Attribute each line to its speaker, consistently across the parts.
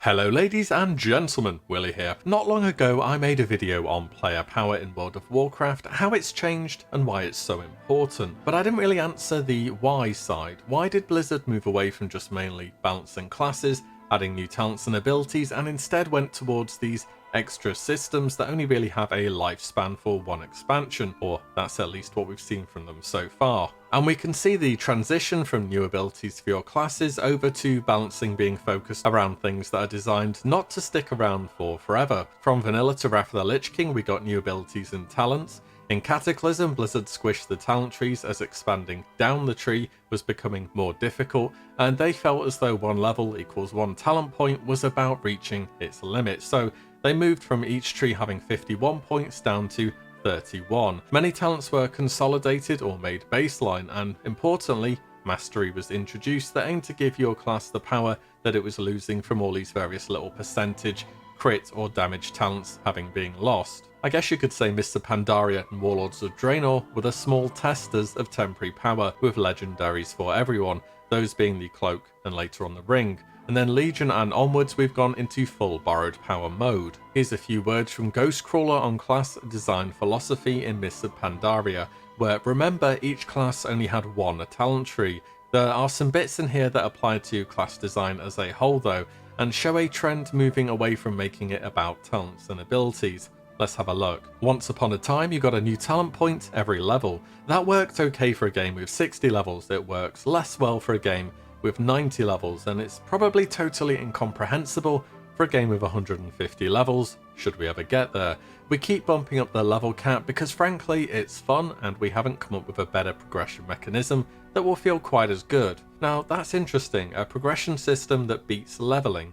Speaker 1: Hello ladies and gentlemen, Willie here. Not long ago I made a video on player power in World of Warcraft, how it's changed and why it's so important. But I didn't really answer the why side. Why did Blizzard move away from just mainly balancing classes, adding new talents and abilities, and instead went towards these extra systems that only really have a lifespan for one expansion, or that's at least what we've seen from them so far. And we can see the transition from new abilities for your classes over to balancing being focused around things that are designed not to stick around for forever. From Vanilla to Wrath of the Lich King, we got new abilities and talents. In Cataclysm, Blizzard squished the talent trees as expanding down the tree was becoming more difficult, and they felt as though one level equals one talent point was about reaching its limit, so they moved from each tree having 51 points down to 31. Many talents were consolidated or made baseline, and importantly, Mastery was introduced that aimed to give your class the power that it was losing from all these various little percentage, crit or damage talents having been lost. I guess you could say Mists of Pandaria and Warlords of Draenor were the small testers of temporary power, with legendaries for everyone, those being the Cloak and later on the Ring. And then Legion and onwards we've gone into full borrowed power mode. Here's a few words from Ghostcrawler on class design philosophy in Mists of Pandaria, where remember each class only had one talent tree. There are some bits in here that apply to class design as a whole though, and show a trend moving away from making it about talents and abilities. Let's have a look. Once upon a time you got a new talent point every level. That worked okay for a game with 60 levels, it works less well for a game with 90 levels, and it's probably totally incomprehensible for a game with 150 levels, should we ever get there. We keep bumping up the level cap because frankly it's fun and we haven't come up with a better progression mechanism that will feel quite as good. Now that's interesting, a progression system that beats leveling.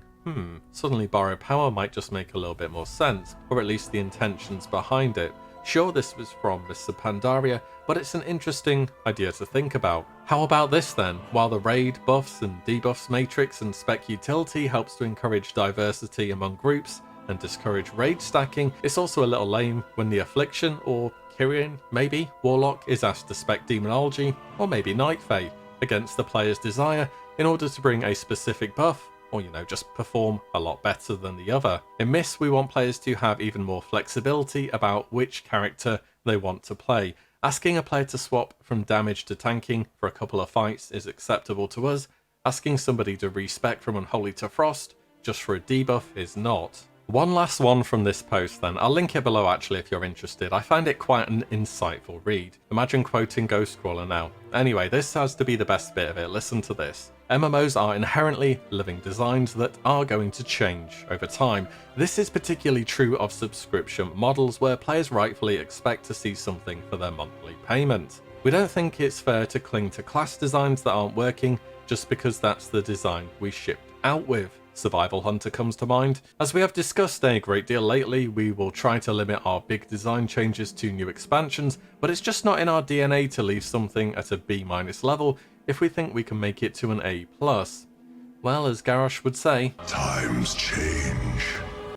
Speaker 1: Suddenly borrowed power might just make a little bit more sense, or at least the intentions behind it. Sure, this was from Mists of Pandaria, but it's an interesting idea to think about. How about this then? While the raid, buffs and debuffs matrix and spec utility helps to encourage diversity among groups and discourage raid stacking, it's also a little lame when the Affliction or Kyrian, maybe, Warlock is asked to spec Demonology, or maybe Night Fae, against the player's desire in order to bring a specific buff, or just perform a lot better than the other. In Mists, we want players to have even more flexibility about which character they want to play. Asking a player to swap from damage to tanking for a couple of fights is acceptable to us. Asking somebody to respec from Unholy to Frost just for a debuff is not. One last one from this post then. I'll link it below actually if you're interested. I find it quite an insightful read. Imagine quoting Ghostcrawler now. Anyway, this has to be the best bit of it. Listen to this. MMOs are inherently living designs that are going to change over time. This is particularly true of subscription models where players rightfully expect to see something for their monthly payment. We don't think it's fair to cling to class designs that aren't working just because that's the design we shipped out with. Survival Hunter comes to mind. As we have discussed a great deal lately, we will try to limit our big design changes to new expansions, but it's just not in our DNA to leave something at a B- level if we think we can make it to an A+. Well, as Garrosh would say,
Speaker 2: times change.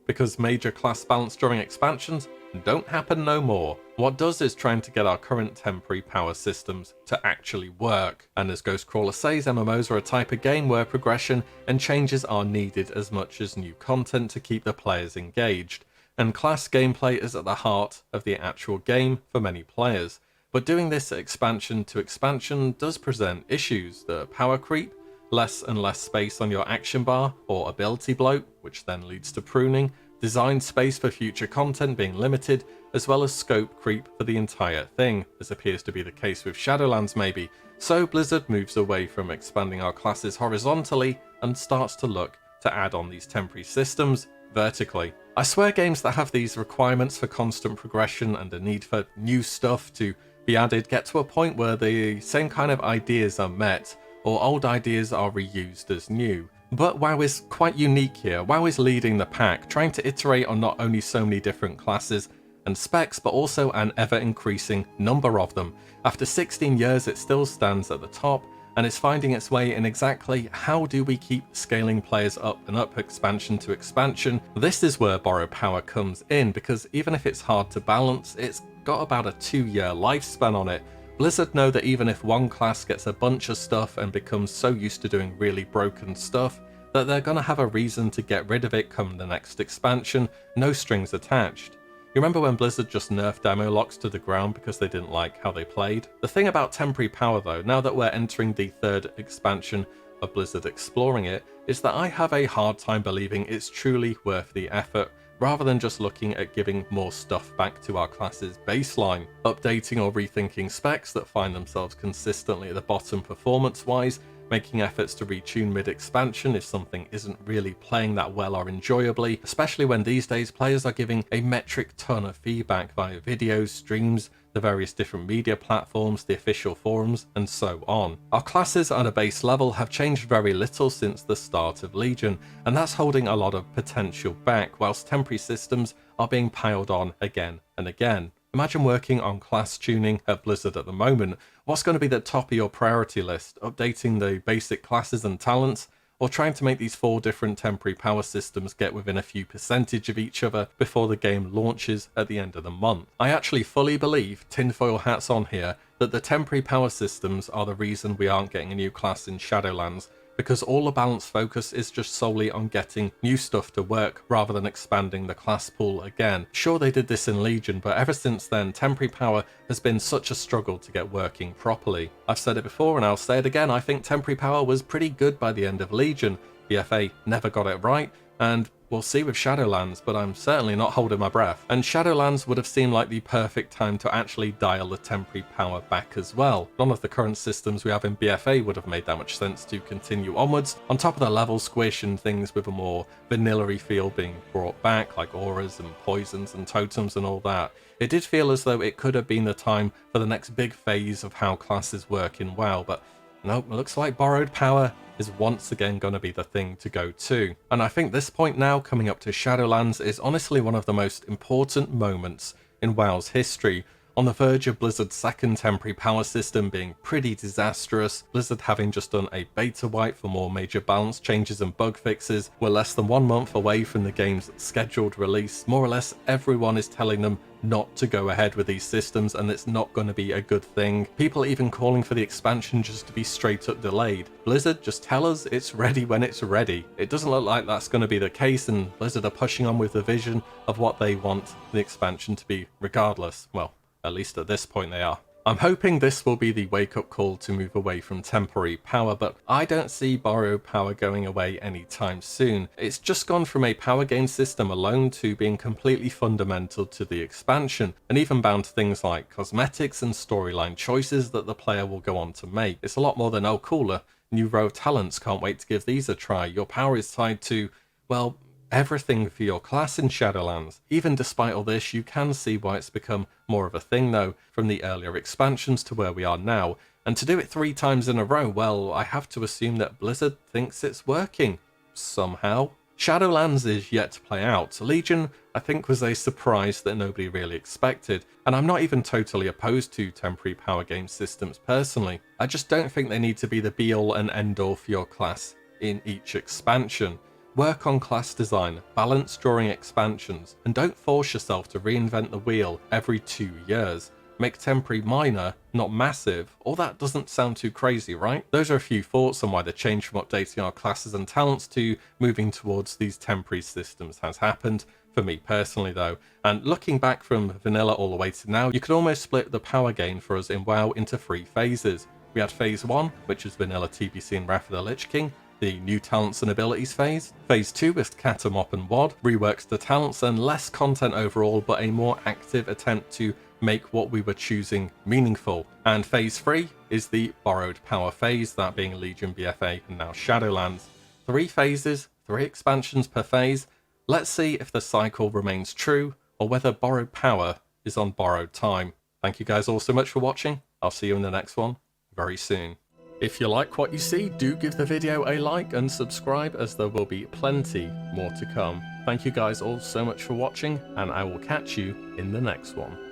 Speaker 1: Because major class balance during expansions don't happen no more. What does is trying to get our current temporary power systems to actually work. And as Ghostcrawler says, MMOs are a type of game where progression and changes are needed as much as new content to keep the players engaged. And class gameplay is at the heart of the actual game for many players. But doing this expansion to expansion does present issues. The power creep, less and less space on your action bar, or ability bloat, which then leads to pruning, design space for future content being limited, as well as scope creep for the entire thing, as appears to be the case with Shadowlands maybe. So Blizzard moves away from expanding our classes horizontally and starts to look to add on these temporary systems vertically. I swear games that have these requirements for constant progression and a need for new stuff to be added get to a point where the same kind of ideas are met, or old ideas are reused as new. But WoW is quite unique here. WoW is leading the pack, trying to iterate on not only so many different classes and specs, but also an ever-increasing number of them. After 16 years, it still stands at the top, and it's finding its way in exactly how do we keep scaling players up and up expansion to expansion. This is where borrowed power comes in, because even if it's hard to balance, it's got about a 2-year lifespan on it. Blizzard know that even if one class gets a bunch of stuff and becomes so used to doing really broken stuff, that they're gonna have a reason to get rid of it come the next expansion, no strings attached. You remember when Blizzard just nerfed demo locks to the ground because they didn't like how they played? The thing about temporary power though, now that we're entering the 3rd expansion of Blizzard exploring it, is that I have a hard time believing it's truly worth the effort, rather than just looking at giving more stuff back to our class's baseline. Updating or rethinking specs that find themselves consistently at the bottom performance-wise, making efforts to retune mid-expansion if something isn't really playing that well or enjoyably, especially when these days players are giving a metric ton of feedback via videos, streams, the various different media platforms, the official forums, and so on. Our classes at a base level have changed very little since the start of Legion, and that's holding a lot of potential back, whilst temporary systems are being piled on again and again. Imagine working on class tuning at Blizzard at the moment. What's going to be the top of your priority list? Updating the basic classes and talents, or trying to make these 4 different temporary power systems get within a few percentage of each other before the game launches at the end of the month? I actually fully believe, tinfoil hats on here, that the temporary power systems are the reason we aren't getting a new class in Shadowlands, because all the balance focus is just solely on getting new stuff to work rather than expanding the class pool again. Sure, they did this in Legion, but ever since then, temporary power has been such a struggle to get working properly. I've said it before and I'll say it again, I think temporary power was pretty good by the end of Legion. BFA never got it right, and we'll see with Shadowlands, but I'm certainly not holding my breath. And Shadowlands would have seemed like the perfect time to actually dial the temporary power back as well. None of the current systems we have in BFA would have made that much sense to continue onwards. On top of the level squish and things with a more vanilla-y feel being brought back, like auras and poisons and totems and all that, it did feel as though it could have been the time for the next big phase of how classes work in WoW, but nope, it looks like borrowed power is once again going to be the thing to go to. And I think this point now, coming up to Shadowlands, is honestly one of the most important moments in WoW's history. On the verge of Blizzard's 2nd temporary power system being pretty disastrous, Blizzard having just done a beta wipe for more major balance changes and bug fixes, we're less than 1 month away from the game's scheduled release. More or less everyone is telling them not to go ahead with these systems, and it's not going to be a good thing. People even calling for the expansion just to be straight up delayed. Blizzard, just tell us it's ready when it's ready. It doesn't look like that's going to be the case, and Blizzard are pushing on with the vision of what they want the expansion to be regardless. Well, at least at this point they are. I'm hoping this will be the wake-up call to move away from temporary power, but I don't see borrowed power going away anytime soon. It's just gone from a power gain system alone to being completely fundamental to the expansion, and even bound to things like cosmetics and storyline choices that the player will go on to make. It's a lot more than, oh cool, a new row of talents, can't wait to give these a try. Your power is tied to, well, everything for your class in Shadowlands. Even despite all this, you can see why it's become more of a thing though, from the earlier expansions to where we are now. And to do it 3 times in a row, well, I have to assume that Blizzard thinks it's working. Somehow. Shadowlands is yet to play out. Legion, I think, was a surprise that nobody really expected. And I'm not even totally opposed to temporary power game systems personally. I just don't think they need to be the be-all and end-all for your class in each expansion. Work on class design, balance during expansions, and don't force yourself to reinvent the wheel every 2 years. Make temporary minor, not massive. All that doesn't sound too crazy, right? Those are a few thoughts on why the change from updating our classes and talents to moving towards these temporary systems has happened. For me personally though, and looking back from vanilla all the way to now, you could almost split the power gain for us in WoW into 3 phases. We had phase 1, which is vanilla TBC and Wrath of the Lich King, the new talents and abilities phase. Phase 2 is Kata Mop and Wad, reworks the talents and less content overall, but a more active attempt to make what we were choosing meaningful. And phase 3 is the borrowed power phase, that being Legion, BFA, and now Shadowlands. 3 phases, 3 expansions per phase. Let's see if the cycle remains true, or whether borrowed power is on borrowed time. Thank you guys all so much for watching. I'll see you in the next one very soon. If you like what you see, do give the video a like and subscribe, as there will be plenty more to come. Thank you guys all so much for watching, and I will catch you in the next one.